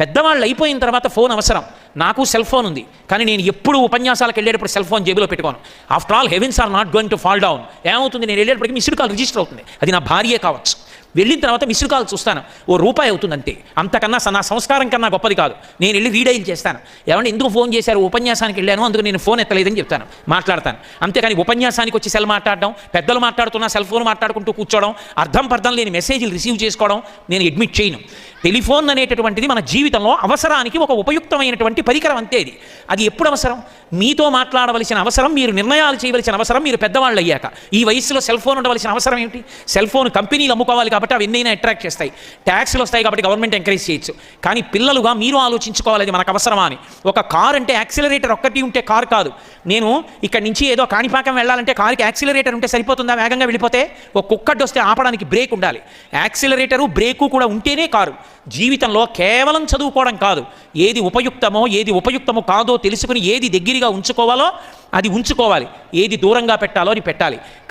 పెద్దవాళ్ళు అయిపోయిన తర్వాత ఫోన్ అవసరం. నాకు సెల్ ఫోన్ ఉంది, కానీ నేను ఎప్పుడు ఉపన్యాసాలకు వెళ్ళేటప్పుడు సెల్ ఫోన్ జేబులో పెట్టుకోను. After all heavens are not going to fall down. ఏమవుతుంది, నేను వెళ్ళేటప్పటికి మిస్డ్ కాల్ రిజిస్టర్ అవుతుంది. అది నా భార్యే కావచ్చు. వెళ్ళిన తర్వాత మిస్డ్ కాల్ చూస్తాను, ₹1 అవుతుంది అంతే. అంతకన్నా నా సంస్కారం కన్నా గొప్పది కాదు. నేను వెళ్ళి రీడైల్ చేస్తాను. ఏమంటే ఎందుకు ఫోన్ చేశారు, ఉపన్యాసానికి వెళ్ళాను అందుకు నేను ఫోన్ ఎత్తలేదని చెప్తాను, మాట్లాడతాను. అంతేకాని ఉపన్యాసానికి వచ్చి సెల్ మాట్లాడడం, పెద్దలు మాట్లాడుతున్నా సెల్ ఫోన్ మాట్లాడుకుంటూ కూర్చోవడం, అర్థం పర్థం లేని మెసేజ్లు రిసీవ్ చేసుకోవడం నేను అడ్మిట్ చేయను. టెలిఫోన్ అనేటటువంటిది మన జీవితంలో అవసరానికి ఒక ఉపయుక్తమైనటువంటి పరికరం అంతే. అది ఎప్పుడు అవసరం, మీతో మాట్లాడవలసిన అవసరం, మీరు నిర్ణయాలు చేయవలసిన అవసరం మీరు పెద్దవాళ్ళు అయ్యాక. ఈ వయసులో సెల్ ఫోన్ ఉండవలసిన అవసరం ఏమిటి? సెల్ ఫోన్ కంపెనీలు అమ్ముకోవాలి కాబట్టి అవి ఎన్నైనా అట్రాక్ట్ చేస్తాయి, ట్యాక్స్లు వస్తాయి కాబట్టి గవర్నమెంట్ ఎంకరేజ్ చేయొచ్చు. కానీ పిల్లలుగా మీరు ఆలోచించుకోవాలి, అది మనకు అవసరమా అని. ఒక కార్ అంటే యాక్సిలరేటర్ ఒక్కటి ఉంటే కారు కాదు. నేను ఇక్కడి నుంచి ఏదో కాణిపాకం వెళ్ళాలంటే కారుకి యాక్సిలరేటర్ ఉంటే సరిపోతుందా? వేగంగా వెళ్ళిపోతే ఒక కుక్కడ్డు వస్తే ఆపడానికి బ్రేక్ ఉండాలి. యాక్సిలరేటరు బ్రేకు కూడా ఉంటేనే కారు. జీవితంలో కేవలం చదువుకోవడం కాదు, ఏది ఉపయుక్తమో కాదో తెలుసుకుని ఏది దగ్గరగా ఉంచుకోవాలో అది ఉంచుకోవాలి, ఏది దూరంగా పెట్టాలో అది పెట్టాలి.